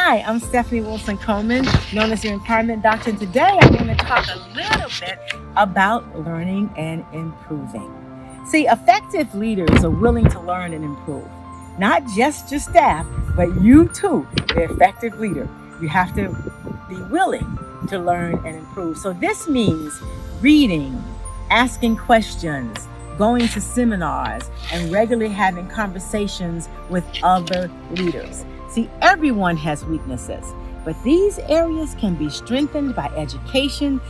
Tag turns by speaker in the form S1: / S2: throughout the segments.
S1: Hi, I'm Stephanie Wilson-Coleman, known as your empowerment doctor, and today I'm going to talk a little bit about learning and improving. See, effective leaders are willing to learn and improve. Not just your staff, but you too, the effective leader. You have to be willing to learn and improve. So this means reading, asking questions, going to seminars, and regularly having conversations with other leaders. See, everyone has weaknesses, but these areas can be strengthened by education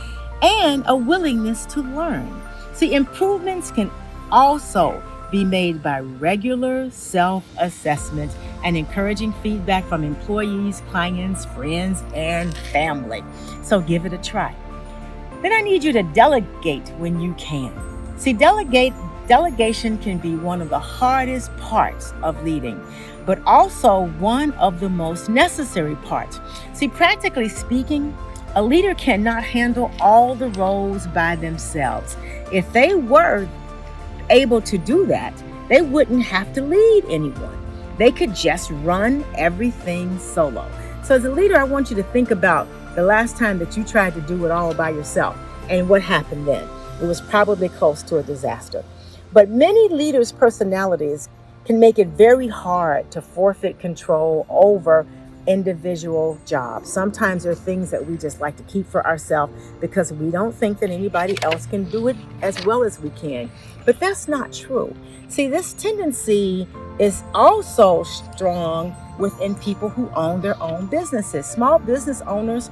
S1: and a willingness to learn. See, improvements can also be made by regular self-assessment and encouraging feedback from employees, clients, friends, and family. So give it a try. Then I need you to delegate when you can. See, delegation can be one of the hardest parts of leading, but also one of the most necessary parts. See, practically speaking, a leader cannot handle all the roles by themselves. If they were able to do that, they wouldn't have to lead anyone. They could just run everything solo. So as a leader, I want you to think about the last time that you tried to do it all by yourself and what happened then. It was probably close to a disaster. But many leaders' personalities can make it very hard to forfeit control over individual jobs. Sometimes there are things that we just like to keep for ourselves because we don't think that anybody else can do it as well as we can. But that's not true. See, this tendency is also strong within people who own their own businesses. Small business owners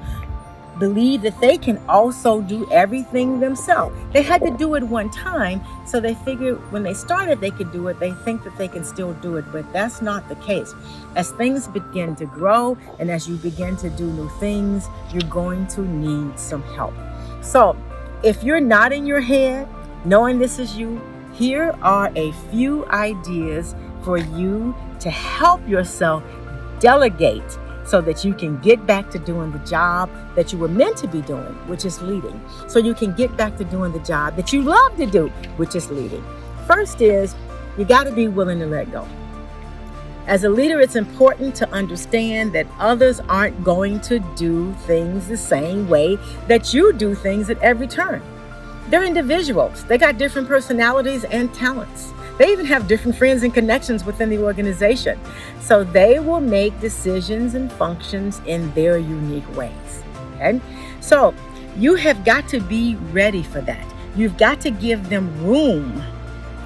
S1: believe that they can also do everything themselves. They had to do it one time, so they figured when they started they could do it. They think that they can still do it, but that's not the case. As things begin to grow and as you begin to do new things, you're going to need some help. So if you're nodding your head, knowing this is you, here are a few ideas for you to help yourself delegate so that you can get back to doing the job that you were meant to be doing, which is leading. So you can get back to doing the job that you love to do, which is leading. First is, you got to be willing to let go. As a leader, it's important to understand that others aren't going to do things the same way that you do things at every turn. They're individuals. They got different personalities and talents. They even have different friends and connections within the organization. So they will make decisions and functions in their unique ways. Okay? So you have got to be ready for that. You've got to give them room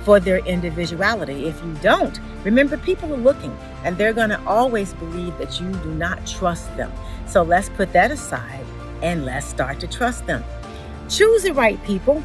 S1: for their individuality. If you don't, remember, people are looking and they're going to always believe that you do not trust them. So let's put that aside and let's start to trust them. Choose the right people.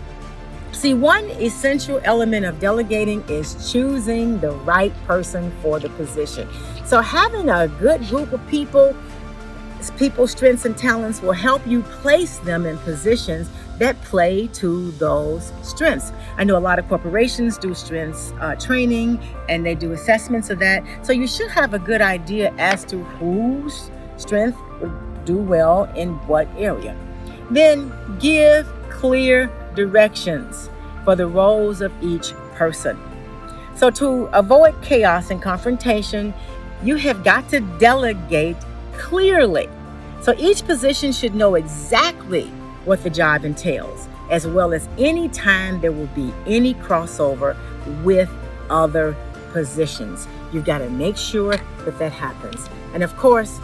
S1: See, one essential element of delegating is choosing the right person for the position. So having a good group of people's strengths and talents will help you place them in positions that play to those strengths. I know a lot of corporations do strengths training and they do assessments of that. So you should have a good idea as to whose strength would do well in what area. Then give clear directions for the roles of each person. So to avoid chaos and confrontation, you have got to delegate clearly. So each position should know exactly what the job entails, as well as any time there will be any crossover with other positions. You've got to make sure that that happens. And of course,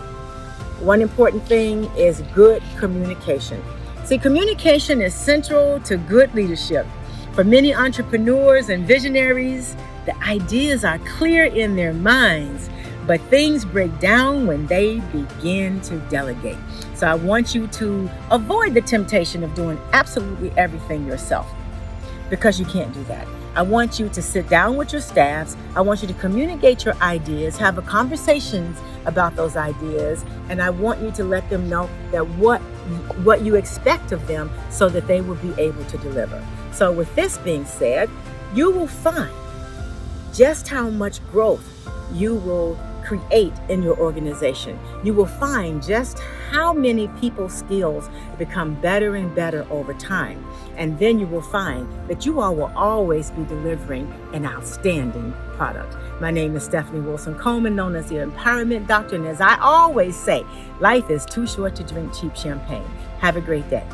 S1: one important thing is good communication. See, communication is central to good leadership. For many entrepreneurs and visionaries, the ideas are clear in their minds, but things break down when they begin to delegate. So I want you to avoid the temptation of doing absolutely everything yourself, because you can't do that. I want you to sit down with your staffs. I want you to communicate your ideas, have a conversations about those ideas, and I want you to let them know that what you expect of them so that they will be able to deliver. So with this being said, you will find just how much growth you will create in your organization. You will find just how many people's skills become better and better over time. And then you will find that you all will always be delivering an outstanding product. My name is Stephanie Wilson-Coleman, known as the Empowerment Doctor. And as I always say, life is too short to drink cheap champagne. Have a great day.